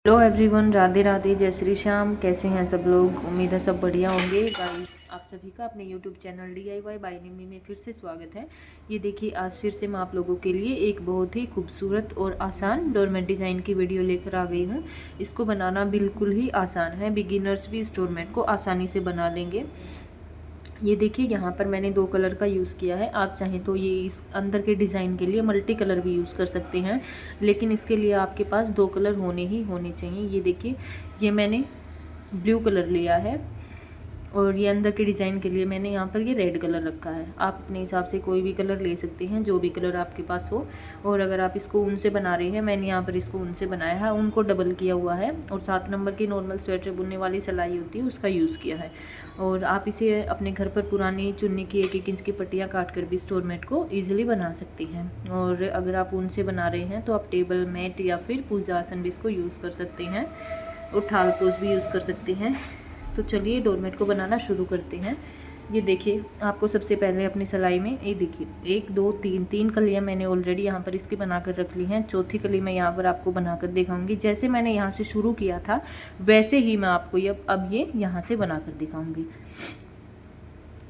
Hello everyone, Radhe Radhe, जय श्री श्याम। कैसे हैं सब लोग? उम्मीद है सब बढ़िया होंगे। गाइस, आप सभी का अपने यूट्यूब चैनल DIY बाय निम्मी में फिर से स्वागत है। ये देखिए, आज फिर से मैं आप लोगों के लिए एक बहुत ही खूबसूरत और आसान डोरमेट डिज़ाइन की वीडियो लेकर आ गई हूँ। इसको बनाना बिल्कुल ही आसान है, बिगिनर्स भी इस डोरमेट को आसानी से बना लेंगे। ये देखिए, यहाँ पर मैंने 2 कलर का यूज़ किया है। आप चाहें तो ये इस अंदर के डिज़ाइन के लिए मल्टी कलर भी यूज़ कर सकते हैं, लेकिन इसके लिए आपके पास 2 कलर होने चाहिए। ये देखिए, ये मैंने ब्लू कलर लिया है और ये अंदर के डिज़ाइन के लिए मैंने यहाँ पर ये रेड कलर रखा है। आप अपने हिसाब से कोई भी कलर ले सकते हैं, जो भी कलर आपके पास हो। और अगर आप इसको ऊन से बना रहे हैं, मैंने यहाँ पर इसको ऊन से बनाया है, ऊन को डबल किया हुआ है और 7 नंबर की नॉर्मल स्वेटर बुनने वाली सिलाई होती है, उसका यूज़ किया है। और आप इसे अपने घर पर पुरानी चुन्नी की 1-1 इंच की पट्टियाँ काट कर भी इस डोरमेट को ईजिली बना सकती हैं। और अगर आप ऊन से बना रहे हैं तो आप टेबल मैट या फिर पूजा आसन भी इसको यूज़ कर सकते हैं और थाल पोज भी यूज़ कर सकते हैं। तो चलिए डोरमेट को बनाना शुरू करते हैं। ये देखिए, आपको सबसे पहले अपनी सिलाई में ये देखिए 1 2 3 कलियाँ मैंने ऑलरेडी यहाँ पर इसकी बनाकर रख ली हैं। चौथी कली मैं यहाँ पर आपको बनाकर दिखाऊंगी। जैसे मैंने यहाँ से शुरू किया था वैसे ही मैं आपको अब ये यहाँ से बनाकर दिखाऊंगी।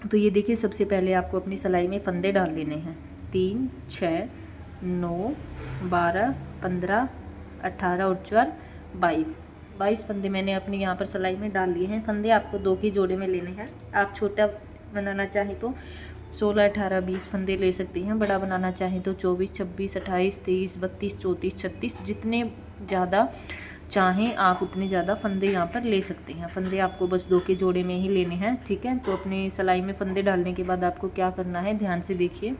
तो ये देखिए, सबसे पहले आपको अपनी सिलाई में फंदे डाल लेने हैं। 3 6 9 12 15 18 और 4 22 फंदे मैंने अपने यहाँ पर सिलाई में डाल लिए हैं। फंदे आपको 2 के जोड़े में लेने हैं। आप छोटा बनाना चाहें तो 16 18 20 फंदे ले सकते हैं। बड़ा बनाना चाहें तो 24 26 28 23 32 34 36 जितने ज़्यादा चाहें आप उतने ज़्यादा फंदे यहाँ पर ले सकते हैं। फंदे आपको बस 2 के जोड़े में ही लेने हैं, ठीक है। तो अपने सिलाई में फंदे डालने के बाद आपको क्या करना है, ध्यान से देखिए।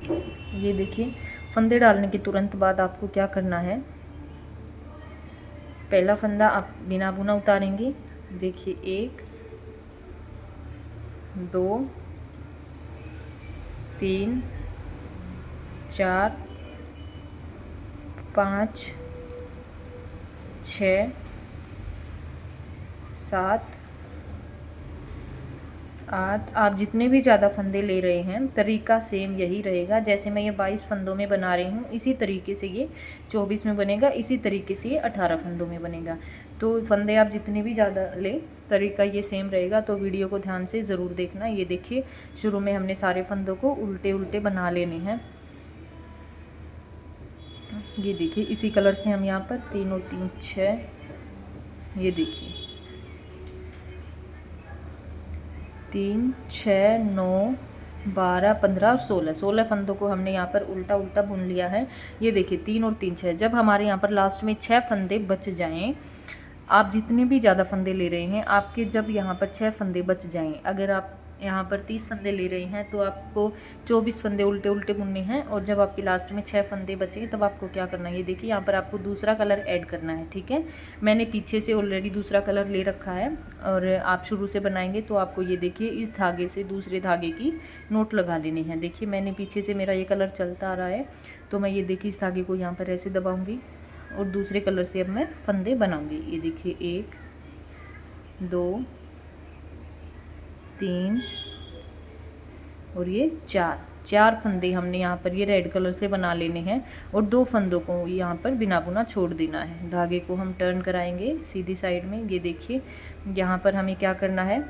ये देखिए, फंदे डालने के तुरंत बाद आपको क्या करना है, पहला फंदा आप बिना बुना उतारेंगे। देखिए, 1 2 3 4 5 6 7 8। आप जितने भी ज़्यादा फंदे ले रहे हैं तरीका सेम यही रहेगा। जैसे मैं ये 22 फंदों में बना रही हूँ, इसी तरीके से ये 24 में बनेगा, इसी तरीके से ये 18 फंदों में बनेगा। तो फंदे आप जितने भी ज़्यादा ले तरीका ये सेम रहेगा। तो वीडियो को ध्यान से ज़रूर देखना। ये देखिए, शुरू में हमने सारे फंदों को उल्टे उल्टे बना लेने हैं। ये देखिए, इसी कलर से हम यहाँ पर 3 और 3 6, ये देखिए 3 6 9 12 15 और 16 फंदों को हमने यहाँ पर उल्टा उल्टा बुन लिया है। ये देखिए, 3 और 3 6। जब हमारे यहाँ पर लास्ट में 6 फंदे बच जाएं, आप जितने भी ज़्यादा फंदे ले रहे हैं, आपके जब यहाँ पर 6 फंदे बच जाएं, अगर आप यहाँ पर 30 फंदे ले रहे हैं तो आपको 24 फंदे उल्टे उल्टे बुनने हैं। और जब आपके लास्ट में 6 फंदे बचे तब आपको क्या करना है, ये देखिए, यहाँ पर आपको दूसरा कलर ऐड करना है, ठीक है। मैंने पीछे से ऑलरेडी दूसरा कलर ले रखा है। और आप शुरू से बनाएंगे तो आपको ये देखिए, इस धागे से दूसरे धागे की नोट लगा लेनी है। देखिए, मैंने पीछे से मेरा ये कलर चलता आ रहा है, तो मैं ये देखिए इस धागे को यहाँ पर ऐसे दबाऊँगी और दूसरे कलर से अब मैं फंदे बनाऊंगी। ये देखिए, 1 2 3 और ये 4 फंदे हमने यहाँ पर ये रेड कलर से बना लेने हैं। और 2 फंदों को यहाँ पर बिना बुना छोड़ देना है। धागे को हम टर्न कराएंगे सीधी साइड में। ये देखिए, यहाँ पर हमें क्या करना है,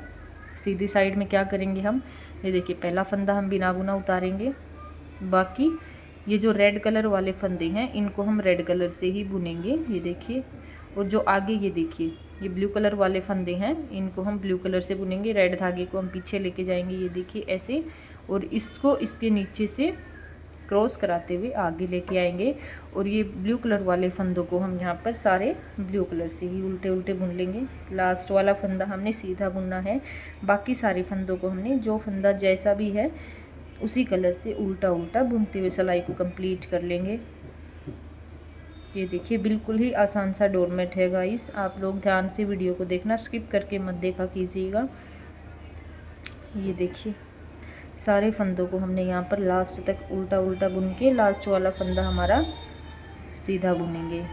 सीधी साइड में क्या करेंगे हम, ये देखिए, पहला फंदा हम बिना बुना उतारेंगे। बाकी ये जो रेड कलर वाले फंदे हैं इनको हम रेड कलर से ही बुनेंगे, ये देखिए। और जो आगे ये देखिए, ये ब्लू कलर वाले फंदे हैं, इनको हम ब्लू कलर से बुनेंगे। रेड धागे को हम पीछे लेके जाएंगे, ये देखिए ऐसे, और इसको इसके नीचे से क्रॉस कराते हुए आगे लेके आएंगे। और ये ब्लू कलर वाले फंदों को हम यहाँ पर सारे ब्लू कलर से ही उल्टे उल्टे बुन लेंगे। लास्ट वाला फंदा हमने सीधा बुनना है। बाकी सारे फंदों को हमने जो फंदा जैसा भी है उसी कलर से उल्टा उल्टा बुनते हुए सिलाई को कंप्लीट कर लेंगे। ये देखिए, बिल्कुल ही आसान सा डोरमेट है गाइस। आप लोग ध्यान से वीडियो को देखना, स्किप करके मत देखा कीजिएगा। ये देखिए, सारे फंदों को हमने यहाँ पर लास्ट तक उल्टा उल्टा बुन के लास्ट वाला फंदा हमारा सीधा बुनेंगे।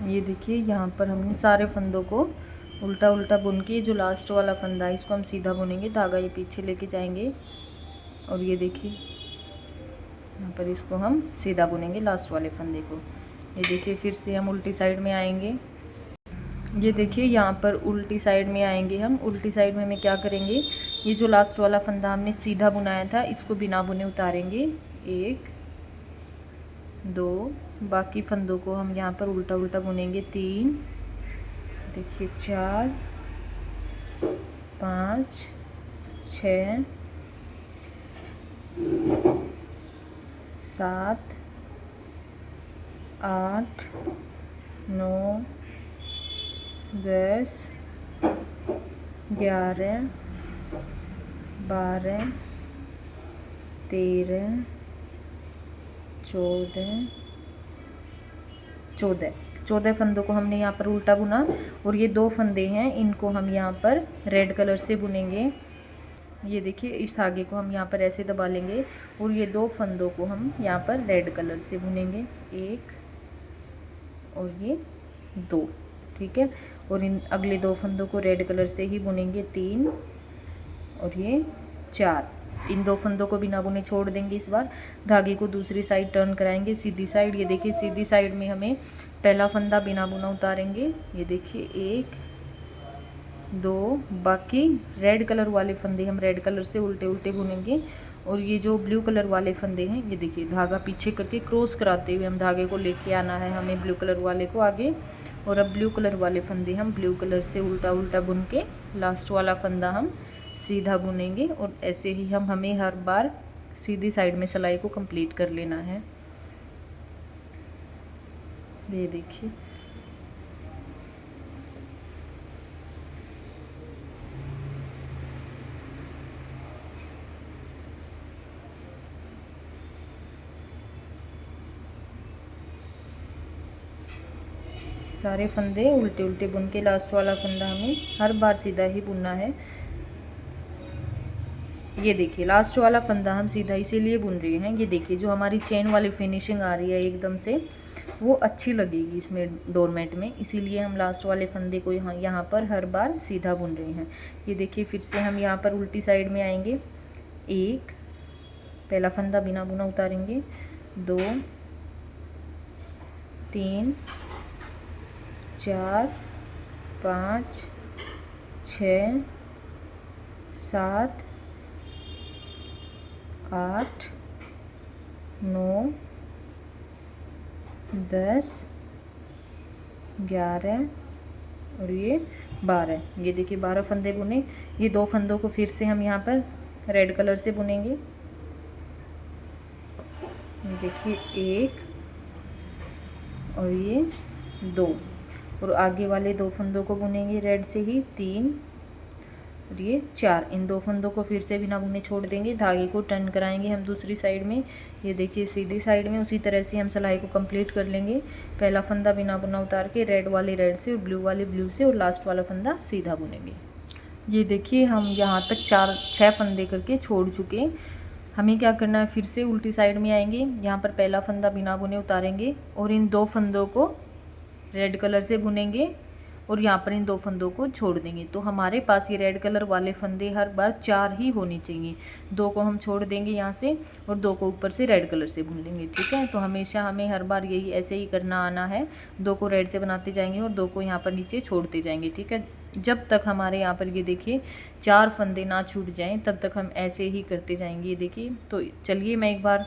ये देखिए, यहाँ पर हमने सारे फंदों को उल्टा उल्टा बुन के जो लास्ट वाला फंदा है इसको हम सीधा बुनेंगे। धागा ये पीछे लेके जाएंगे और ये देखिए यहाँ पर इसको हम सीधा बुनेंगे लास्ट वाले फंदे को। ये देखिए फिर से हम उल्टी साइड में आएंगे। ये देखिए यहाँ पर उल्टी साइड में आएंगे हम। उल्टी साइड में हमें क्या करेंगे, ये जो लास्ट वाला फंदा हमने सीधा बुनाया था इसको बिना बुने उतारेंगे, 1 2, बाकी फंदों को हम यहाँ पर उल्टा उल्टा बुनेंगे, 3, देखिए 4 5 6 7 8 9 10 11 12 13 14 फंदों को हमने यहाँ पर उल्टा बुना। और ये 2 फंदे हैं, इनको हम यहाँ पर रेड कलर से बुनेंगे। ये देखिए इस धागे को हम यहाँ पर ऐसे दबा लेंगे और ये 2 फंदों को हम यहाँ पर रेड कलर से बुनेंगे, 1 और ये 2, ठीक है। और इन अगले 2 फंदों को रेड कलर से ही बुनेंगे, 3 और ये 4। इन 2 फंदों को बिना बुने छोड़ देंगे। इस बार धागे को दूसरी साइड टर्न कराएंगे, सीधी साइड। ये देखिए सीधी साइड में हमें पहला फंदा बिना बुना उतारेंगे, ये देखिए 1 2, बाकी रेड कलर वाले फंदे हम रेड कलर से उल्टे उल्टे बुनेंगे। और ये जो ब्लू कलर वाले फंदे हैं, ये देखिए धागा पीछे करके क्रॉस कराते हुए हम धागे को लेके आना है हमें ब्लू कलर वाले को आगे। और अब ब्लू कलर वाले फंदे हम ब्लू कलर से उल्टा उल्टा बुन के लास्ट वाला फंदा हम सीधा बुनेंगे। और ऐसे ही हमें हर बार सीधी साइड में सिलाई को कंप्लीट कर लेना है। ये देखिए सारे फंदे उल्टे उल्टे बुन के लास्ट वाला फंदा हमें हर बार सीधा ही बुनना है। ये देखिए लास्ट वाला फंदा हम सीधा इसीलिए बुन रहे हैं, ये देखिए जो हमारी चेन वाली फिनिशिंग आ रही है एकदम से, वो अच्छी लगेगी इसमें डोरमेट में, इसीलिए हम लास्ट वाले फंदे को यहाँ पर हर बार सीधा बुन रहे हैं। ये देखिए फिर से हम यहाँ पर उल्टी साइड में आएंगे, 1 पहला फंदा बिना बुना उतारेंगे, 2 3 4 5 6 7 8 9 10 11 और ये 12। ये देखिए 12 फंदे बुने। ये 2 फंदों को फिर से हम यहाँ पर रेड कलर से बुनेंगे। ये देखिए 1 और ये 2 और आगे वाले 2 फंदों को बुनेंगे रेड से ही, 3 और ये 4। इन 2 फंदों को फिर से बिना बुने छोड़ देंगे, धागे को टर्न कराएंगे हम दूसरी साइड में। ये देखिए सीधी साइड में उसी तरह से हम सिलाई को कंप्लीट कर लेंगे। पहला फंदा बिना बुना उतार के रेड वाले रेड से और ब्लू वाले ब्लू से और लास्ट वाला फंदा सीधा बुनेंगे। ये देखिए हम यहाँ तक 6 फंदे करके छोड़ चुके। हमें क्या करना है, फिर से उल्टी साइड में आएंगे, यहाँ पर पहला फंदा बिना बुने उतारेंगे और इन 2 फंदों को रेड कलर से बुनेंगे और यहाँ पर इन 2 फंदों को छोड़ देंगे। तो हमारे पास ये रेड कलर वाले फंदे हर बार 4 ही होने चाहिए। 2 को हम छोड़ देंगे यहाँ से और 2 को ऊपर से रेड कलर से बुन लेंगे, ठीक है। तो हमेशा हमें हर बार यही ऐसे ही करना आना है, 2 को रेड से बनाते जाएंगे और 2 को यहाँ पर नीचे छोड़ते जाएंगे, ठीक है। जब तक हमारे यहाँ पर ये देखिए 4 फंदे ना छूट जाएं तब तक हम ऐसे ही करते जाएंगे। ये देखिए, तो चलिए मैं एक बार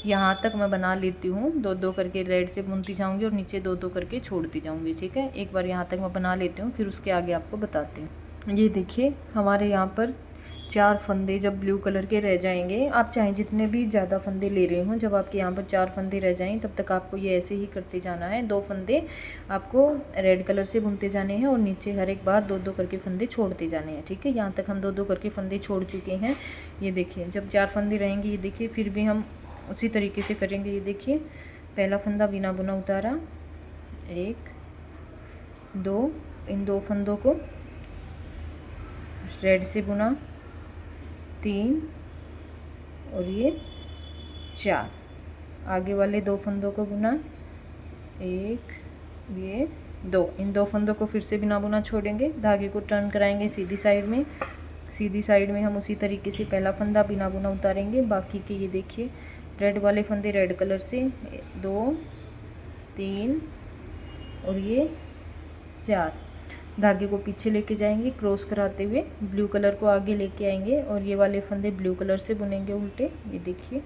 यहाँ तक मैं बना लेती हूँ, 2-2 करके रेड से बुनती जाऊँगी और नीचे 2-2 करके छोड़ती जाऊँगी, ठीक है। एक बार यहाँ तक मैं बना लेती हूँ, फिर उसके आगे आपको बताती हूँ। ये देखिए हमारे यहाँ पर 4 फंदे जब ब्लू कलर के रह जाएंगे, आप चाहे जितने भी ज़्यादा फंदे ले रहे हों, जब आपके यहाँ पर 4 फंदे रह जाएं तब तक आपको ये ऐसे ही करते जाना है। 2 फंदे आपको रेड कलर से बुनते जाने हैं और नीचे हर एक बार 2-2 करके फंदे छोड़ते जाने हैं, ठीक है। यहाँ तक हम 2-2 करके फंदे छोड़ चुके हैं। ये देखिए जब 4 फंदे रहेंगे, ये देखिए फिर भी हम उसी तरीके से करेंगे। ये देखिए पहला फंदा बिना बुना उतारा, 1 2, इन 2 फंदों को रेड से बुना, 3 और ये 4। आगे वाले 2 फंदों को बुना, 1 ये 2। इन 2 फंदों को फिर से बिना बुना छोड़ेंगे, धागे को टर्न कराएंगे सीधी साइड में। सीधी साइड में हम उसी तरीके से पहला फंदा बिना बुना उतारेंगे, बाकी के ये देखिए रेड वाले फंदे रेड कलर से 2 3 और ये 4। धागे को पीछे लेके जाएंगे क्रॉस कराते हुए, ब्लू कलर को आगे लेके आएंगे और ये वाले फंदे ब्लू कलर से बुनेंगे उल्टे। ये देखिए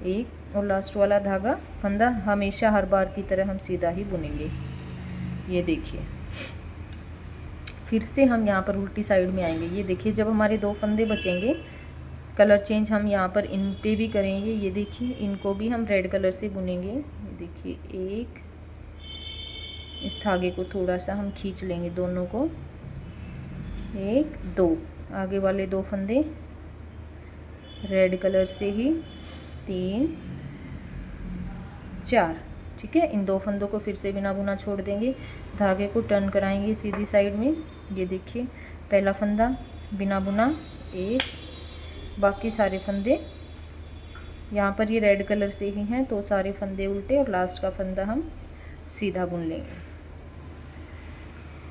एक, और लास्ट वाला धागा फंदा हमेशा हर बार की तरह हम सीधा ही बुनेंगे। ये देखिए फिर से हम यहाँ पर उल्टी साइड में आएंगे। ये देखिए जब हमारे 2 फंदे बचेंगे, कलर चेंज हम यहाँ पर इन पे भी करेंगे। ये देखिए इनको भी हम रेड कलर से बुनेंगे। ये देखिए एक, इस धागे को थोड़ा सा हम खींच लेंगे दोनों को, 1 2, आगे वाले 2 फंदे रेड कलर से ही 3 4। ठीक है, इन 2 फंदों को फिर से बिना बुना छोड़ देंगे, धागे को टर्न कराएंगे सीधी साइड में। ये देखिए पहला फंदा बिना बुना 1, बाकी सारे फंदे यहाँ पर ये रेड कलर से ही हैं तो सारे फंदे उल्टे और लास्ट का फंदा हम सीधा बुन लेंगे।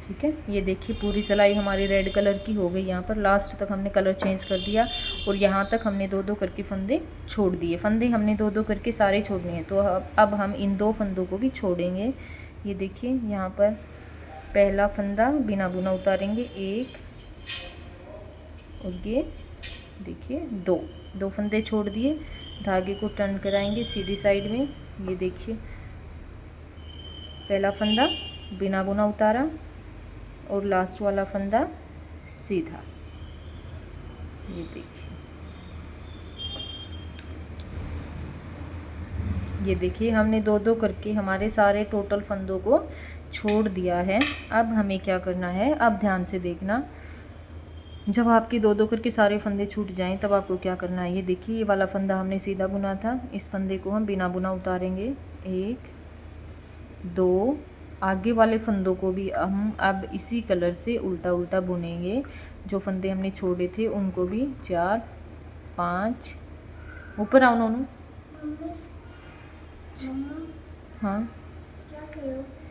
ठीक है, ये देखिए पूरी सिलाई हमारी रेड कलर की हो गई। यहाँ पर लास्ट तक हमने कलर चेंज कर दिया और यहाँ तक हमने 2 2 करके फंदे छोड़ दिए। फंदे हमने 2 2 करके सारे छोड़ने हैं, तो अब हम इन 2 फंदों को भी छोड़ेंगे। ये देखिए यहाँ पर पहला फंदा बिना बुना उतारेंगे 1 और ये देखिए 2 फंदे छोड़ दिए, धागे को टर्न कराएंगे सीधी साइड में। ये देखिए पहला फंदा बिना बुना उतारा और लास्ट वाला फंदा सीधा। ये देखिए, ये देखिए हमने 2 2 करके हमारे सारे टोटल फंदों को छोड़ दिया है। अब हमें क्या करना है, अब ध्यान से देखना, जब आपके 2 2 करके सारे फंदे छूट जाएं तब आपको क्या करना है। ये देखिए ये वाला फंदा हमने सीधा बुना था, इस फंदे को हम बिना बुना उतारेंगे 1 2, आगे वाले फंदों को भी हम अब इसी कलर से उल्टा उल्टा बुनेंगे। जो फंदे हमने छोड़े थे उनको भी 4 5, ऊपर आओ नोनू, हाँ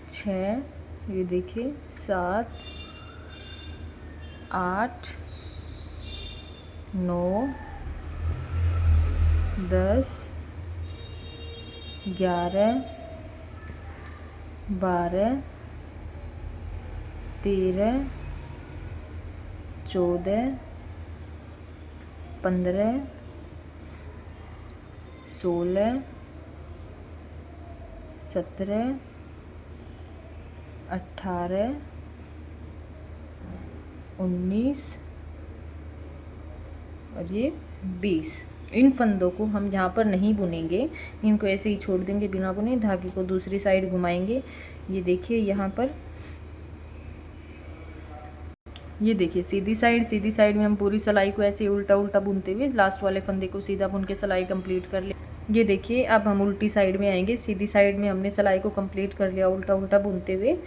6, ये देखिए 7 8 9 10 11 12 13 14 15 16 17 18 19 और ये 20। इन फंदों को हम यहाँ पर नहीं बुनेंगे, इनको ऐसे ही छोड़ देंगे बिना बुने, धागे को दूसरी साइड घुमाएंगे। ये देखिए यहाँ पर, ये देखिए सीधी साइड में हम पूरी सिलाई को ऐसे उल्टा उल्टा बुनते हुए लास्ट वाले फंदे को सीधा बुन के सिलाई कंप्लीट कर ले। ये देखिए अब हम उल्टी साइड में आएंगे, सीधी साइड में हमने सिलाई को कंप्लीट कर लिया उल्टा उल्टा बुनते हुए।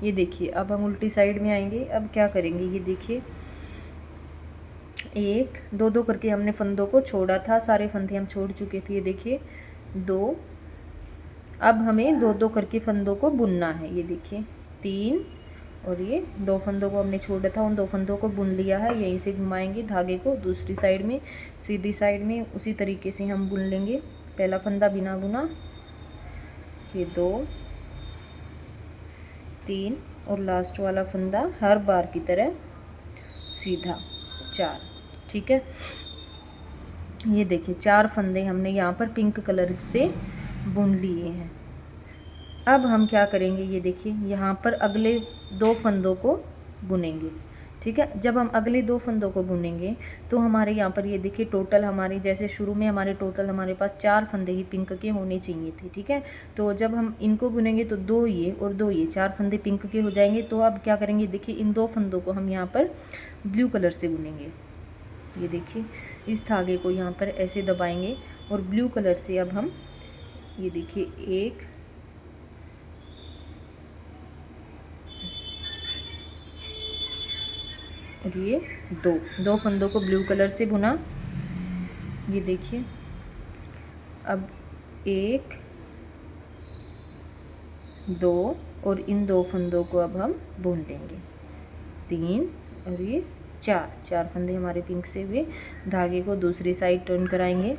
ये देखिए अब हम उल्टी साइड में आएंगे। अब क्या करेंगे, ये देखिए 1 2 2 करके हमने फंदों को छोड़ा था, सारे फंदे हम छोड़ चुके थे। ये देखिए 2, अब हमें 2 2 करके फंदों को बुनना है। ये देखिए 3 और ये 2 फंदों को हमने छोड़ा था, उन 2 फंदों को बुन लिया है। यहीं से घुमाएंगे धागे को दूसरी साइड में, सीधी साइड में उसी तरीके से हम बुन लेंगे। पहला फंदा बिना बुना, ये 2 3 और लास्ट वाला फंदा हर बार की तरह सीधा 4। ठीक है, ये देखिए 4 फंदे हमने यहाँ पर पिंक कलर से बुन लिए हैं। अब हम क्या करेंगे, ये देखिए यहाँ पर अगले 2 फंदों को बुनेंगे। ठीक है, जब हम अगले 2 फंदों को बुनेंगे तो हमारे यहाँ पर ये देखिए टोटल हमारी, जैसे शुरू में हमारे टोटल हमारे पास 4 फंदे ही पिंक के होने चाहिए थे। ठीक है, तो जब हम इनको बुनेंगे तो 2 ये और 2 ये 4 फंदे पिंक के हो जाएंगे। तो अब क्या करेंगे, देखिए इन 2 फंदों को हम यहाँ पर ब्लू कलर से बुनेंगे। ये देखिए इस धागे को यहाँ पर ऐसे दबाएंगे और ब्लू कलर से अब हम, ये देखिए 1 और ये 2 फंदों को ब्लू कलर से बुना। ये देखिए अब 1 2 और इन 2 फंदों को अब हम बुन लेंगे। 3 और ये 4 फंदे हमारे पिंक से हुए। धागे को दूसरी साइड टर्न कराएंगे,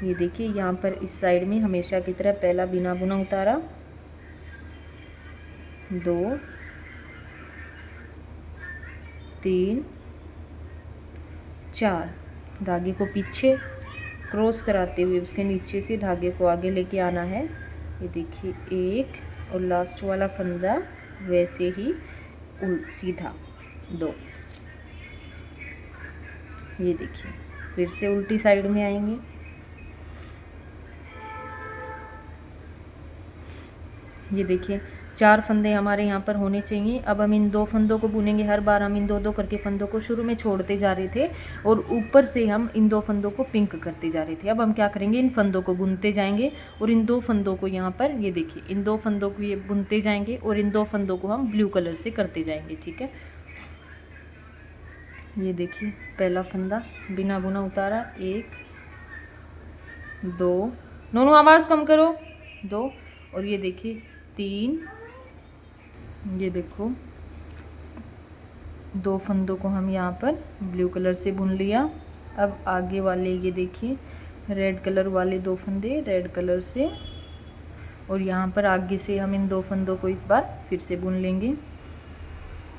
ये देखिए यहाँ पर इस साइड में हमेशा की तरह पहला बिना बुना उतारा, 2 3 4, धागे को पीछे क्रॉस कराते हुए उसके नीचे से धागे को आगे लेके आना है। ये देखिए 1, और लास्ट वाला फंदा वैसे ही सीधा 2। ये देखिए फिर से उल्टी साइड में आएंगे। ये देखिए 4 फंदे हमारे यहाँ पर होने चाहिए। अब हम इन 2 फंदों को बुनेंगे। हर बार हम इन 2-2 करके फंदों को शुरू में छोड़ते जा रहे थे और ऊपर से हम इन 2 फंदों को पिंक करते जा रहे थे। अब हम क्या करेंगे, इन फंदों को बुनते जाएंगे और इन 2 फंदों को यहाँ पर, ये देखिए इन 2 फंदों को ये बुनते जाएंगे और इन 2 फंदों को हम ब्लू कलर से करते जाएंगे। ठीक है, ये देखिए पहला फंदा बिना बुना उतारा, 1 2, नोनू आवाज़ कम करो, 2, और ये देखिए 3। ये देखो 2 फंदों को हम यहाँ पर ब्लू कलर से बुन लिया। अब आगे वाले ये देखिए रेड कलर वाले 2 फंदे रेड कलर से, और यहाँ पर आगे से हम इन 2 फंदों को इस बार फिर से बुन लेंगे।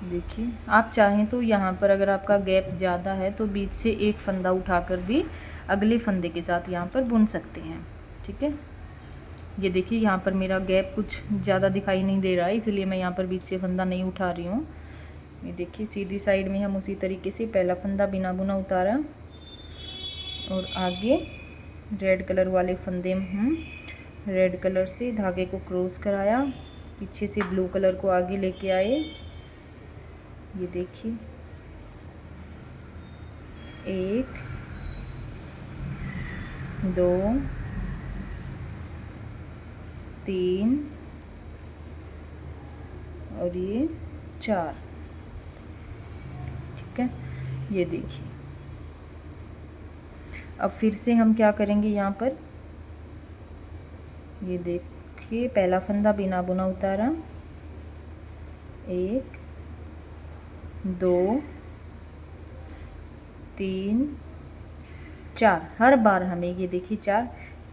देखिए आप चाहें तो यहाँ पर अगर आपका गैप ज़्यादा है तो बीच से एक फंदा उठाकर भी अगले फंदे के साथ यहाँ पर बुन सकते हैं। ठीक है, ये देखिए यहाँ पर मेरा गैप कुछ ज़्यादा दिखाई नहीं दे रहा है, इसलिए मैं यहाँ पर बीच से फंदा नहीं उठा रही हूँ। ये देखिए सीधी साइड में हम उसी तरीके से पहला फंदा बिना बुना उतारा और आगे रेड कलर वाले फंदे हम रेड कलर से धागे को क्रॉस कराया, पीछे से ब्लू कलर को आगे लेके आए। ये देखिए 1 2 3 और ये 4। ठीक है, ये देखिए अब फिर से हम क्या करेंगे, यहाँ पर ये देखिए पहला फंदा बिना बुना उतारा, 1 2 3 4। हर बार हमें ये देखिए 4,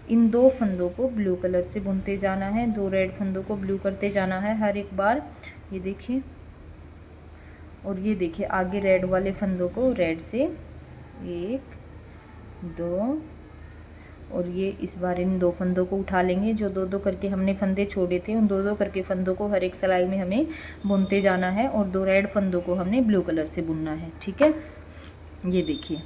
इन 2 फंदों को ब्लू कलर से बुनते जाना है, 2 रेड फंदों को ब्लू करते जाना है हर एक बार। ये देखिए, और ये देखिए आगे रेड वाले फंदों को रेड से 1 2, और ये इस बार इन 2 फंदों को उठा लेंगे। जो 2-2 करके हमने फंदे छोड़े थे उन 2-2 करके फंदों को हर एक सिलाई में हमें बुनते जाना है और 2 रेड फंदों को हमने ब्लू कलर से बुनना है। ठीक है, ये देखिए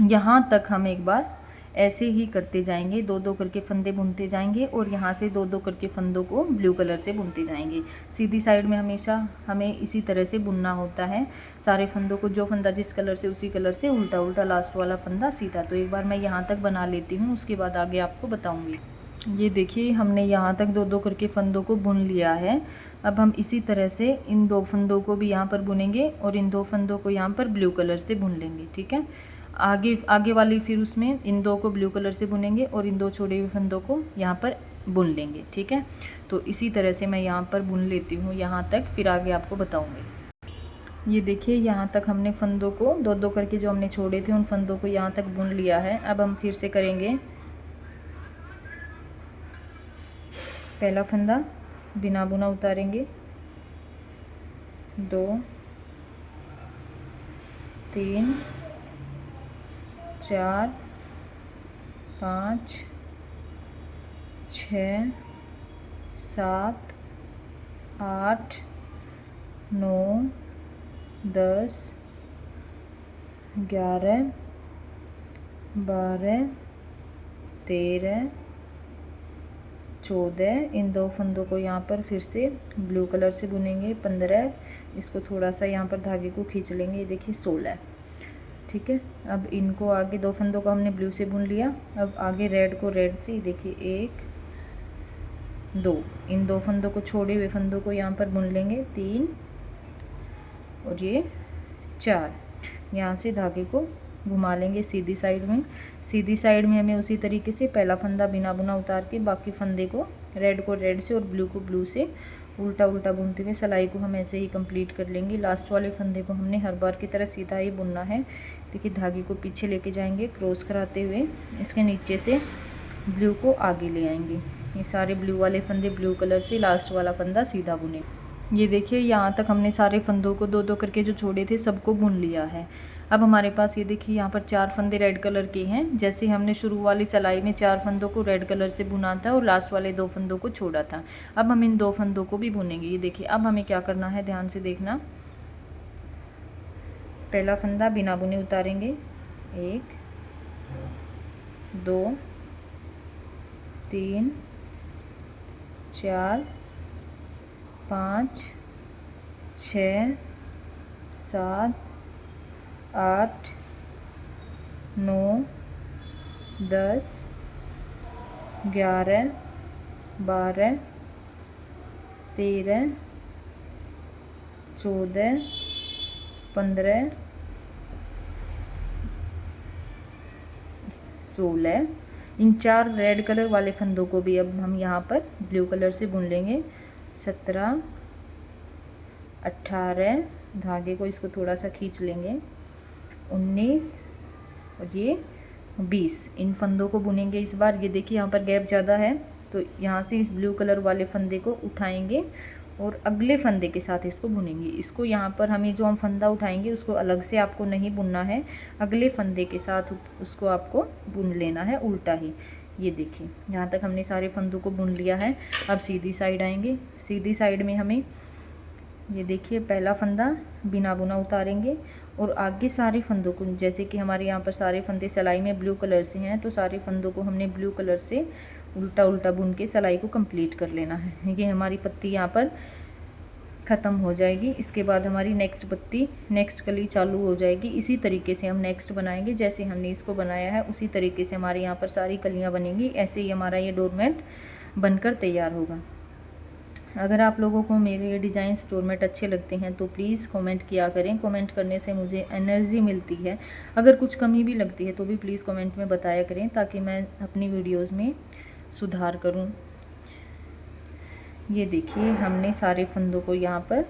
यहाँ तक हम एक बार ऐसे ही करते जाएंगे, 2-2 करके फंदे बुनते जाएंगे और यहाँ से 2-2 करके फंदों को ब्लू कलर से बुनते जाएंगे। सीधी साइड में हमेशा हमें इसी तरह से बुनना होता है सारे फंदों को, जो फंदा जिस कलर से उसी कलर से उल्टा उल्टा, लास्ट वाला फंदा सीधा। तो एक बार मैं यहाँ तक बना लेती हूँ, उसके बाद आगे आपको बताऊँगी। ये देखिए हमने यहाँ तक 2-2 करके फंदों को बुन लिया है। अब हम इसी तरह से इन 2 फंदों को भी यहाँ पर बुनेंगे और इन 2 फंदों को यहाँ पर ब्लू कलर से बुन लेंगे। ठीक है, आगे वाली फिर उसमें इन 2 को ब्लू कलर से बुनेंगे और इन 2 छोड़े हुए फंदों को यहाँ पर बुन लेंगे। ठीक है, तो इसी तरह से मैं यहाँ पर बुन लेती हूँ यहाँ तक, फिर आगे आपको बताऊँगी। ये देखिए यहाँ तक हमने फंदों को 2-2 करके जो हमने छोड़े थे उन फंदों को यहाँ तक बुन लिया है। अब हम फिर से करेंगे, पहला फंदा बिना बुना उतारेंगे, 2 3 4 5 6 7 8 9 10 11 12 13 14। इन 2 फंदों को यहाँ पर फिर से ब्लू कलर से बुनेंगे, 15। इसको थोड़ा सा यहाँ पर धागे को खींच लेंगे, ये देखिए 16। ठीक है, अब इनको आगे 2 फंदों को हमने ब्लू से बुन लिया। अब आगे रेड को रेड से, देखिए 1 2, इन 2 फंदों को छोड़े हुए फंदों को यहाँ पर बुन लेंगे, 3 और ये 4। यहाँ से धागे को घुमा लेंगे सीधी साइड में। सीधी साइड में हमें उसी तरीके से पहला फंदा बिना बुना उतार के बाकी फंदे को रेड को रेड से और ब्लू को ब्लू से उल्टा उल्टा बुनते हुए सिलाई को हम ऐसे ही कंप्लीट कर लेंगे। लास्ट वाले फंदे को हमने हर बार की तरह सीधा ही बुनना है। देखिए धागे को पीछे लेके जाएंगे क्रॉस कराते हुए, इसके नीचे से ब्लू को आगे ले आएंगे। ये सारे ब्लू वाले फंदे ब्लू कलर से, लास्ट वाला फंदा सीधा बुने। ये देखिए यहाँ तक हमने सारे फंदों को दो दो करके जो छोड़े थे सबको बुन लिया है। अब हमारे पास ये देखिए यहाँ पर 4 फंदे रेड कलर के हैं। जैसे हमने शुरू वाली सिलाई में 4 फंदों को रेड कलर से बुना था और लास्ट वाले 2 फंदों को छोड़ा था। अब हम इन 2 फंदों को भी बुनेंगे। ये देखिए अब हमें क्या करना है, ध्यान से देखना। पहला फंदा बिना बुने उतारेंगे, 1 2 3 4 5 6 7 8 9 10 11 12 13 14 15 16। इन 4 रेड कलर वाले फंदों को भी अब हम यहाँ पर ब्लू कलर से बुन लेंगे। 17 18, धागे को इसको थोड़ा सा खींच लेंगे, 19 और ये 20। इन फंदों को बुनेंगे इस बार। ये देखिए यहाँ पर गैप ज़्यादा है तो यहाँ से इस ब्लू कलर वाले फंदे को उठाएंगे और अगले फंदे के साथ इसको बुनेंगे। इसको यहाँ पर हमें जो हम फंदा उठाएंगे उसको अलग से आपको नहीं बुनना है, अगले फंदे के साथ उसको आपको बुन लेना है उल्टा ही। ये देखिए यहाँ तक हमने सारे फंदों को बुन लिया है। अब सीधी साइड आएंगे। सीधी साइड में हमें ये देखिए पहला फंदा बिना बुना उतारेंगे और आगे सारे फंदों को, जैसे कि हमारे यहाँ पर सारे फंदे सिलाई में ब्लू कलर से हैं तो सारे फंदों को हमने ब्लू कलर से उल्टा उल्टा बुन के सिलाई को कंप्लीट कर लेना है। ये हमारी पत्ती यहाँ पर ख़त्म हो जाएगी। इसके बाद हमारी नेक्स्ट पत्ती, नेक्स्ट कली चालू हो जाएगी। इसी तरीके से हम नेक्स्ट बनाएंगे, जैसे हमने इसको बनाया है उसी तरीके से हमारे यहाँ पर सारी कलियाँ बनेंगी। ऐसे ही हमारा ये डोरमेट बनकर तैयार होगा। अगर आप लोगों को मेरे ये डिज़ाइन डोरमेट अच्छे लगते हैं तो प्लीज़ कमेंट किया करें। कमेंट करने से मुझे एनर्जी मिलती है। अगर कुछ कमी भी लगती है तो भी प्लीज़ कमेंट में बताया करें ताकि मैं अपनी वीडियोज़ में सुधार करूं। ये देखिए हमने सारे फंदों को यहाँ पर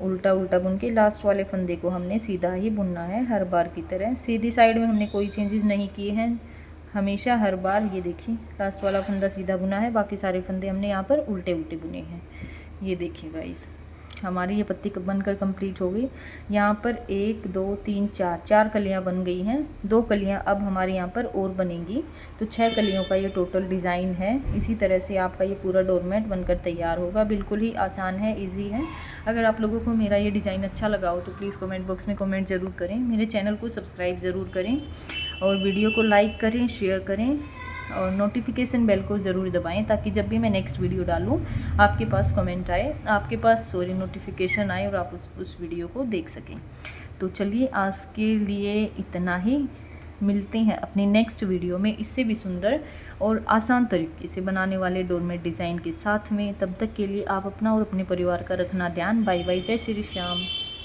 उल्टा उल्टा बुन के लास्ट वाले फंदे को हमने सीधा ही बुनना है हर बार की तरह। सीधी साइड में हमने कोई चेंजेस नहीं किए हैं, हमेशा हर बार। ये देखिए लास्ट वाला फंदा सीधा बुना है, बाकी सारे फंदे हमने यहाँ पर उल्टे उल्टे बुने हैं। ये देखिए गाइस हमारी ये पत्ती बनकर कंप्लीट हो गई। यहाँ पर 1 2 3 4 कलियाँ बन गई हैं। 2 कलियाँ अब हमारे यहाँ पर और बनेंगी, तो 6 कलियों का ये टोटल डिज़ाइन है। इसी तरह से आपका ये पूरा डोरमेट बनकर तैयार होगा। बिल्कुल ही आसान है, इजी है। अगर आप लोगों को मेरा ये डिज़ाइन अच्छा लगा हो तो प्लीज़ कमेंट बॉक्स में कमेंट ज़रूर करें। मेरे चैनल को सब्सक्राइब ज़रूर करें और वीडियो को लाइक करें, शेयर करें और नोटिफिकेशन बेल को ज़रूर दबाएं ताकि जब भी मैं नेक्स्ट वीडियो डालूं आपके पास कमेंट आए, आपके पास नोटिफिकेशन आए और आप उस वीडियो को देख सकें। तो चलिए आज के लिए इतना ही। मिलते हैं अपनी नेक्स्ट वीडियो में इससे भी सुंदर और आसान तरीके से बनाने वाले डोरमेट डिज़ाइन के साथ में। तब तक के लिए आप अपना और अपने परिवार का रखना ध्यान। बाय बाय, जय श्री श्याम।